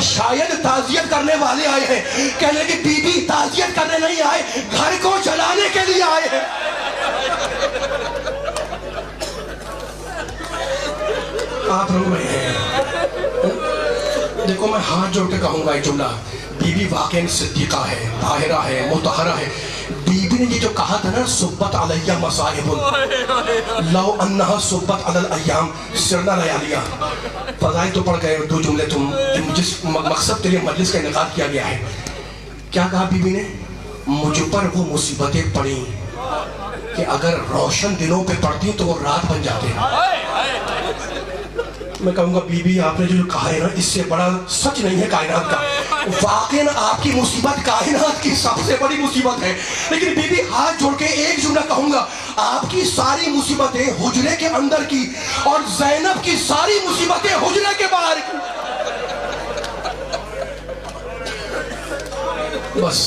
شاید تعزیت کرنے والے آئے ہیں. کہنے کہ بی بی تعزیت کرنے نہیں آئے, گھر کو جلانے کے لیے آئے ہیں. آپ رو رہے ہیں. دیکھو میں ہاتھ جوڑ کے کہوں گا ایک جملہ, بی بی واقعی صدیقہ ہے, طاہرہ ہے, مطہرہ ہے. بی بی نے یہ جو کہا تھا نا, صبت علیہ مصائب لو انہا صبت علی الایام سرنا لیالیا. فضائل تو پڑھ گئے, دو جملے تم جس مقصد کے لیے مجلس کا انعقاد کیا گیا ہے. کیا کہا بی بی نے؟ مجھ پر وہ مصیبتیں پڑیں کہ اگر روشن دنوں پہ پڑتی تو وہ رات بن جاتے ہیں. میں کہوں گا بی بی آپ نے جو کہا ہے نا, اس سے بڑا سچ نہیں ہے کائنات کا. واقعاً آپ کی مصیبت کائنات کی سب سے بڑی مصیبت ہے. لیکن بی بی ہاتھ جوڑ کے ایک جملہ کہوں گا, آپ کی ساری مصیبتیں حجرے کے اندر کی اور زینب کی ساری مصیبتیں حجرے کے باہر کی. بس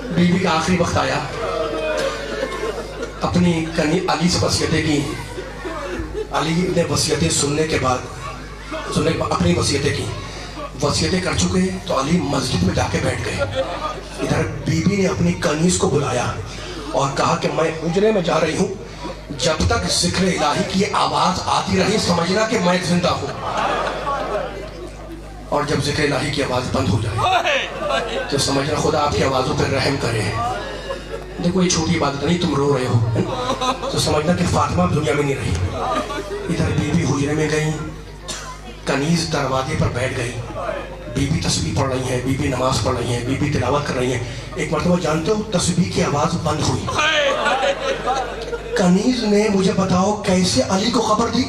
بی بی کا آخری وقت آیا, اپنی کنی علی سے وصیتیں کی. علی نے وصیتیں سننے کے بعد اپنی وصیتیں کی, وصیتیں کر چکے تو علی مسجد میں جا کے بیٹھ گئے. ادھر بی بی نے اپنی کنیز کو بلایا اور کہا کہ میں حجرے میں جا رہی ہوں, جب تک ذکر الہی کی آواز آتی رہی سمجھنا کہ میں زندہ ہوں, اور جب ذکر الہی کی آواز بند ہو جائے تو سمجھنا خدا آپ کی آوازوں پر رحم کرے. دیکھو یہ چھوٹی عبادت نہیں, تم رو رہے ہو تو سمجھنا کہ فاطمہ دنیا میں نہیں رہی. ادھر بی بی حجرے میں گئی, کنیز دروازے پر بیٹھ گئی. بی بی تسبیح پڑھ رہی ہیں, بی بی نماز پڑھ رہی ہیں, بی بی تلاوت کر رہی ہیں. ایک مرتبہ جانتے ہو تسبیح کی آواز بند ہوئی. کنیز نے مجھے بتاؤ کیسے علی کو خبر دی.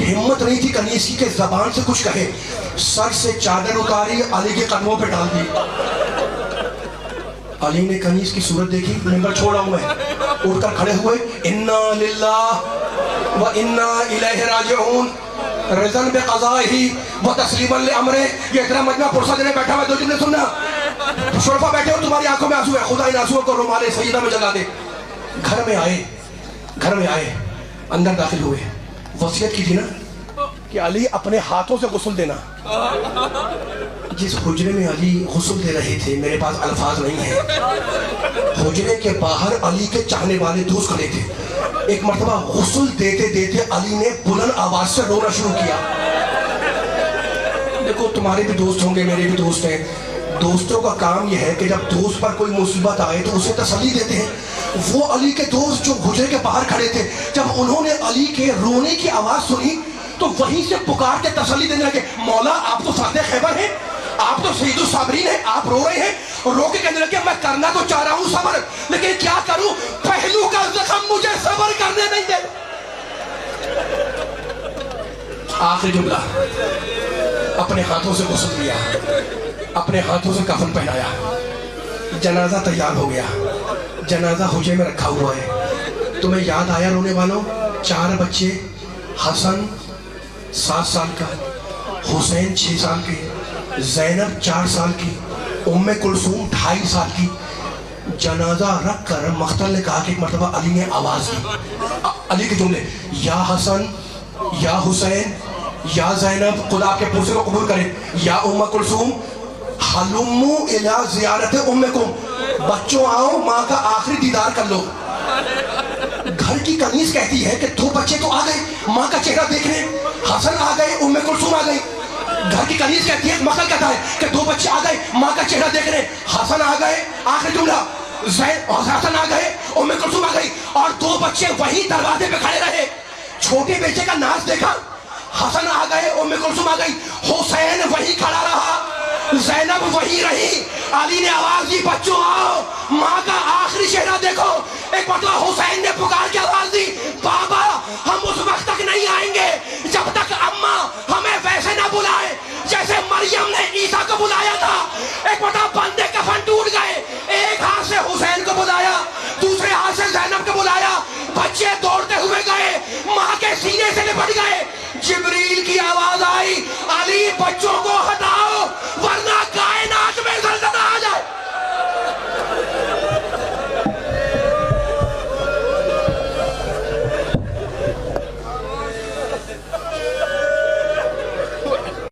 ہمت نہیں تھی کنیز کی کہ زبان سے کچھ کہے, سر سے چادر اتاری علی کے قدموں پہ ڈال دی. علی نے کنیز کی صورت دیکھی, ممبر چھوڑا ہوں میں, اٹھ کر کھڑے ہوئے, انا للہ و انا الیہ راجعون رضا بقضائہ و تسلیما لامرہ. یہ اتنا مجمع پرسہ دینے بیٹھا ہوا, دو جملے سننا. شرفا بیٹھے ہو, تمہاری آنکھوں میں آنسو ہے, خدا ان آنسوؤں کو رومال سیدہ میں جگا دے. گھر میں آئے, اندر داخل ہوئے. وصیت کی تھی نا کہ علی اپنے ہاتھوں سے غسل دینا. جس حجرے میں علی غسل دے رہے تھے, میرے پاس الفاظ نہیں ہیں, حجرے کے باہر علی کے چاہنے والے دوست کھڑے تھے. ایک مرتبہ غسل دیتے دیتے علی نے بلند آواز سے رونا شروع کیا. دیکھو تمہارے بھی دوست ہوں گے, میرے بھی دوست ہیں. دوستوں کا کام یہ ہے کہ جب دوست پر کوئی مصیبت آئے تو اسے تسلی دیتے ہیں. وہ علی کے دوست جو حجرے کے باہر کھڑے تھے, جب انہوں نے علی کے رونے کی آواز سنی تو وہیں سے پکار کے تسلی دینے لگے, مولا آپ تو فاتح خیبر ہیں, آپ تو سید الصابرین ہیں, آپ رو رہے ہیں. رو کے کہنے لگے میں کرنا تو چاہ رہا ہوں صبر, لیکن کیا کروں, پہلو کا زخم مجھے صبر کرنے نہیں دے. آخری جملہ, اپنے ہاتھوں سے غسل دیا, اپنے ہاتھوں سے کفن پہنایا. جنازہ تیار ہو گیا, جنازہ حجرے میں رکھا ہوا ہے. تمہیں یاد آیا رونے والوں, 4 بچے, حسن 7 سال کا, حسین 6 سال کے, زینب 4 سال کی, ام کلثوم 2.5 سال کی. جنازہ رکھ کر مختل نے کہا کہ ایک مرتبہ علی نے آواز دی, علی کے جملے, یا حسن, یا حسین, یا زینب, خدا آپ کے پرسے کو قبول کرے, یا ام کلثوم, حلمو الی زیارت امکم, بچوں آؤ ماں کا آخری دیدار کر لو. گھر کی کنیز کہتی ہے کہ 2 بچے تو آ گئے ماں کا چہرہ دیکھنے, حسن آ گئے, ام کلثوم آ گئی. گھر کی کنیز کہتی ہے, مقل کہتا ہے کہ 2 بچے آ گئے ماں کا چہرہ دیکھنے, حسن آ گئے, آخری جملہ, حسن آ گئے, ام کلثوم آ گئی, اور 2 بچے وہیں دروازے پہ کھڑے رہے. چھوٹے بیٹے کا ناز دیکھا, حسن آ گئے, ام کلثوم آ گئی, حسین وہیں کھڑا رہا, زینب وہیں رہی. علی نے آواز دی, بچوں آؤ ماں کا آخری چہرہ دیکھو. ایک مرتبہ حسین نے پکار کے آواز دی, بابا ہم اس وقت تک نہیں آئیں گے جب تک اماں ہمیں ویسے نہ بلائے جیسے مریم نے عیسیٰ کو بلایا تھا. ایک مرتبہ بندے کفن ٹوٹ گئے, ایک ہاتھ سے حسین کو بلایا, دوسرے ہاتھ سے زینب کو بلایا. بچے دوڑتے ہوئے گئے, ماں کے سینے سے لپٹ گئے. جبریل کی آواز آئی, علی بچوں کو